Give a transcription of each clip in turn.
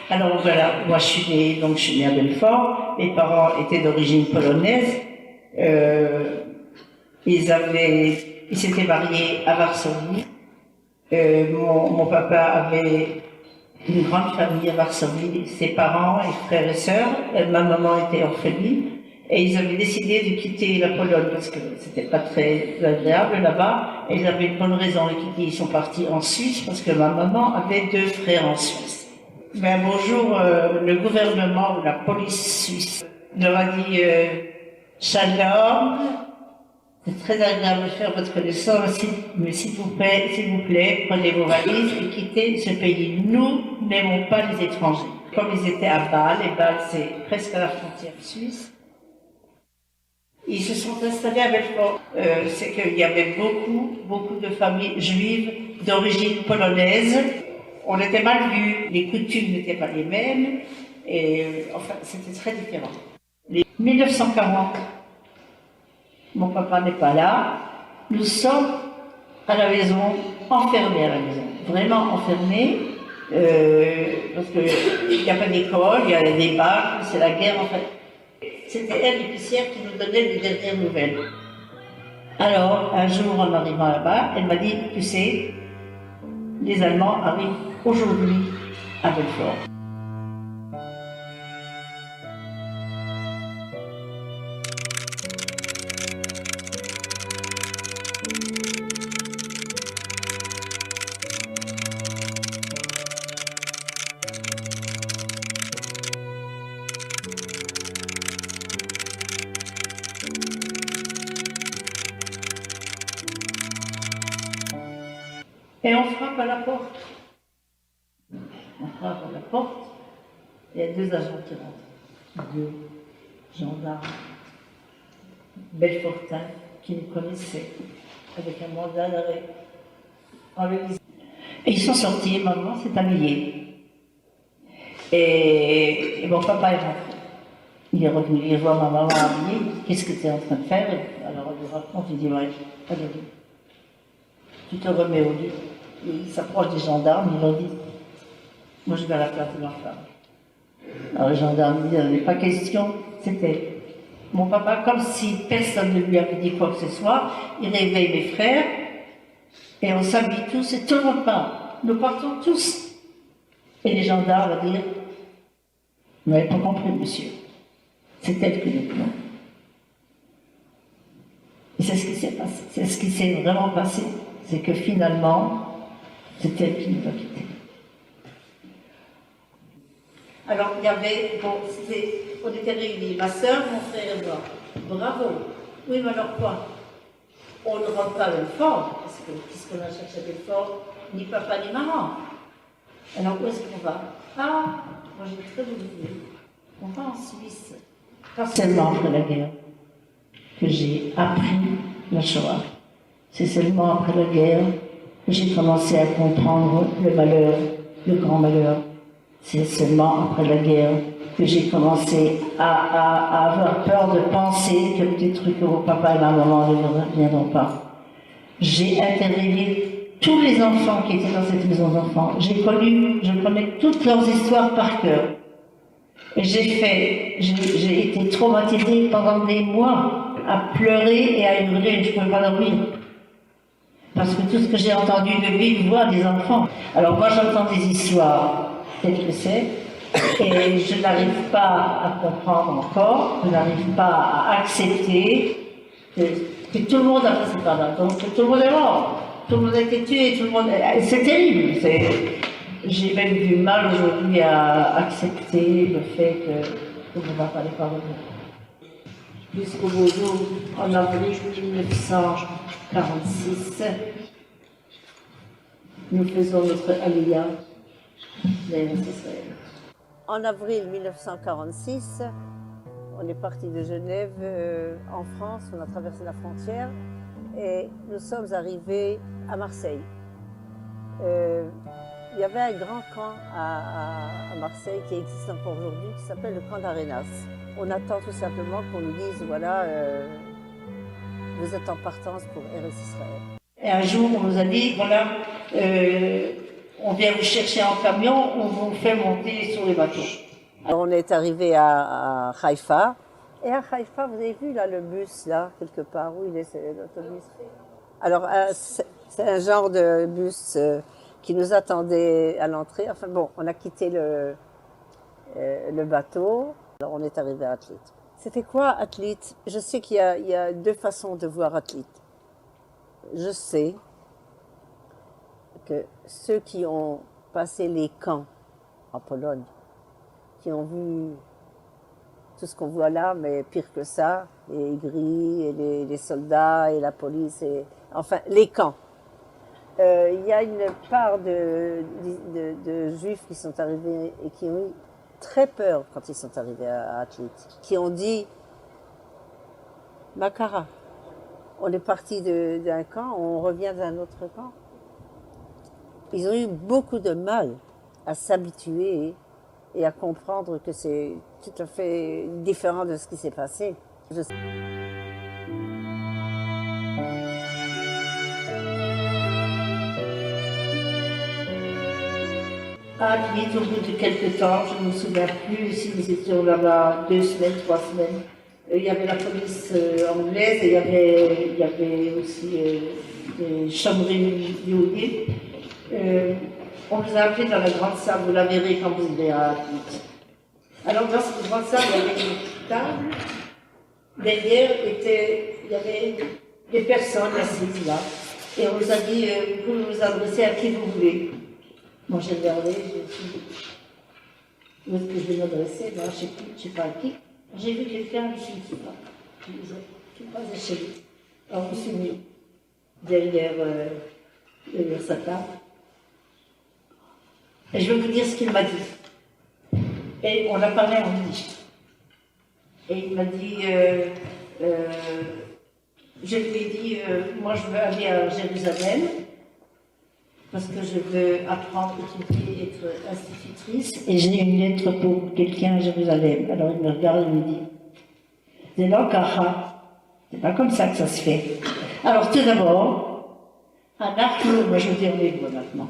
Alors voilà, moi je suis née à Belfort, mes parents étaient d'origine polonaise, ils s'étaient mariés à Varsovie, mon papa avait une grande famille à Varsovie, ses parents et frères et sœurs, ma maman était orpheline, et ils avaient décidé de quitter la Pologne parce que c'était pas très agréable là-bas, et ils avaient une bonne raison de quitter, ils sont partis en Suisse parce que ma maman avait 2 frères en Suisse. Ben, bonjour, le gouvernement ou la police suisse leur a dit Shalom, c'est très agréable de faire votre connaissance, mais s'il vous plaît, prenez vos valises et quittez ce pays. Nous n'aimons pas les étrangers. Comme ils étaient à Bâle, et Bâle c'est presque à la frontière suisse, ils se sont installés à Belfort. C'est qu'il y avait beaucoup de familles juives d'origine polonaise. On était mal vus, les coutumes n'étaient pas les mêmes, et enfin, c'était très différent. 1940, mon papa n'est pas là, nous sommes à la maison, enfermés à la maison, vraiment enfermés, parce qu'il n'y a pas d'école, il y a des bacs, c'est la guerre en fait. C'était elle, l'épicière, qui nous donnait les dernières nouvelles. Alors, un jour, en arrivant là-bas, elle m'a dit, tu sais, les Allemands arrivent aujourd'hui à Belfort. Et on frappe à la porte. On frappe à la porte, il y a 2 agents qui rentrent. 2 gendarmes belfortins qui nous connaissaient, avec un mandat d'arrêt. Et ils sont sortis, maman s'est habillée. Et mon papa est rentré. Il est revenu, il voit ma maman habillée, qu'est-ce que tu es en train de faire? Alors on lui raconte, il dit, ouais, allez, tu te remets au lit. Il s'approche des gendarmes, ils leur disent, moi je vais à la place de ma femme. Alors les gendarmes disent, il n'y avait pas question, c'était mon papa, comme si personne ne lui avait dit quoi que ce soit, il réveille mes frères, et on s'habille tous, et tout le monde part. Nous partons tous. Et les gendarmes vont dire, vous n'avez pas compris, monsieur. C'est elle que nous voulons. Et c'est ce qui s'est passé. C'est ce qui s'est vraiment passé. C'est que finalement, c'est elle qui nous a quittés. Alors, il y avait, on était réunis, ma soeur, mon frère et moi. Bravo. Oui, mais alors quoi? On ne rentre pas à Belfort, parce que puisqu'on a cherché à Belfort, ni papa ni maman. Alors, où est-ce qu'on va? Ah, moi j'ai très voulu dire. On va en Suisse. Pas seulement après la guerre que j'ai appris la Shoah. C'est seulement après la guerre que j'ai commencé à comprendre le malheur, le grand malheur. C'est seulement après la guerre que j'ai commencé à avoir peur de penser que des trucs que vos papa et ma maman ne reviendront pas. J'ai interviewé tous les enfants qui étaient dans cette maison d'enfants. Je connais toutes leurs histoires par cœur. Et j'ai été traumatisée pendant des mois à pleurer et à hurler, je ne pouvais pas dormir. Parce que tout ce que j'ai entendu de vive voix des enfants. Alors moi j'entends des histoires telles que c'est, et je n'arrive pas à comprendre encore, je n'arrive pas à accepter que tout le monde a passé par là, donc que tout le monde est mort, tout le monde a été tué, tout le monde... C'est terrible, j'ai même du mal aujourd'hui à accepter le fait que tout le monde n'a pas les paroles. Jusqu'au beau jour, en avril 1946, nous faisons notre Aliyah vers Israël. En avril 1946, on est parti de Genève en France, on a traversé la frontière et nous sommes arrivés à Marseille. Il y avait un grand camp à Marseille qui existe encore aujourd'hui, qui s'appelle le camp d'Arenas. On attend tout simplement qu'on nous dise, voilà, vous êtes en partance pour Eretz Israël. Et un jour, on nous a dit, voilà, on vient vous chercher en camion, on vous fait monter sur les bateaux. Alors on est arrivé à Haïfa. Et à Haïfa, vous avez vu là le bus, là, quelque part, où il est l'autobus? Alors, c'est un genre de bus qui nous attendait à l'entrée. Enfin bon, on a quitté le bateau. Alors on est arrivé à Atlit. C'était quoi Atlit? Je sais qu'il y a deux façons de voir Atlit. Je sais que ceux qui ont passé les camps en Pologne, qui ont vu tout ce qu'on voit là, mais pire que ça, les grilles, et les soldats, et la police, enfin les camps. Il y a une part de juifs qui sont arrivés et qui ont eu très peur quand ils sont arrivés à Atlit, qui ont dit « Makara, on est parti d'un camp, on revient d'un autre camp ». Ils ont eu beaucoup de mal à s'habituer et à comprendre que c'est tout à fait différent de ce qui s'est passé. À Atlit, au bout de quelques temps, je ne me souviens plus si nous étions là-bas 2 semaines, 3 semaines, il y avait la police anglaise et il y avait aussi des chambres yéhoudies. On nous a appelés dans la grande salle, vous la verrez quand vous irez à Atlit. Alors dans cette grande salle, il y avait une table, derrière il y avait des personnes assises là, et on nous a dit, vous pouvez vous adresser à qui vous voulez. Moi j'ai regardé, je me suis dit, où est-ce que je vais m'adresser? Ben, je ne sais pas à qui. J'ai vu quelqu'un, je ne sais pas. Je suis pas chez lui. Alors je me suis mis derrière sa table. Et je vais vous dire ce qu'il m'a dit. Et on a parlé en yiddish. Et il m'a dit, je lui ai dit, moi je veux aller à Jérusalem, parce que je veux apprendre, étudier, être institutrice, et j'ai une lettre pour quelqu'un à Jérusalem. Alors il me regarde et me dit, c'est là, Kaha, c'est pas comme ça que ça se fait. Alors tout d'abord, Anachnu, moi je veux dire les mots maintenant,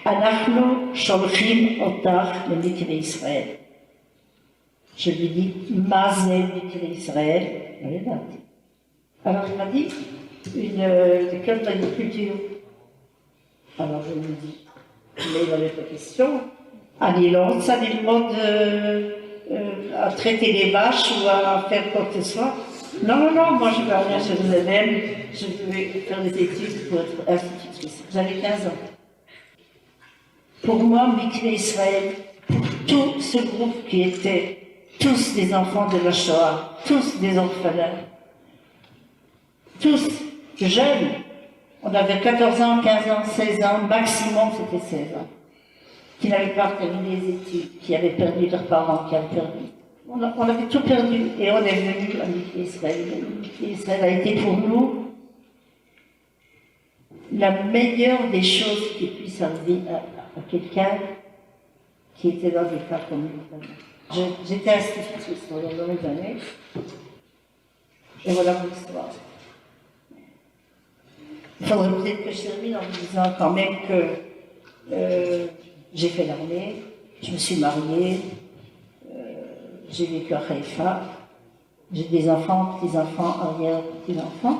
Anachnu sholchim otach lemikve Israël. Je lui dis, Mazé mikve Israël, alors il m'a dit, une école d'agriculture. Alors je lui dis, mais il n'avait pas de question. Allez, ça demande à traiter les vaches ou à faire quoi que ce soit. Non, moi je vais aller à Jérusalem, je vais faire des études pour être institutrice. J'avais 15 ans. Pour moi, Mikve Israël, pour tout ce groupe qui était tous des enfants de la Shoah, tous des orphelins, tous jeunes, on avait 14 ans, 15 ans, 16 ans, maximum c'était 16 ans, qui n'avaient pas terminé les études, qui avaient perdu leurs parents, qui avaient perdu. On avait tout perdu et on est venu à Mikve Israël. Mikve Israël a été pour nous la meilleure des choses qui puisse arriver à quelqu'un qui était dans des cas comme nous. J'étais institutrice pendant de longues années et voilà mon histoire. Il faudrait peut-être que je termine en vous disant quand même que j'ai fait l'armée, je me suis mariée, j'ai vécu à Haïfa, j'ai des enfants, petits-enfants, arrière-petits-enfants.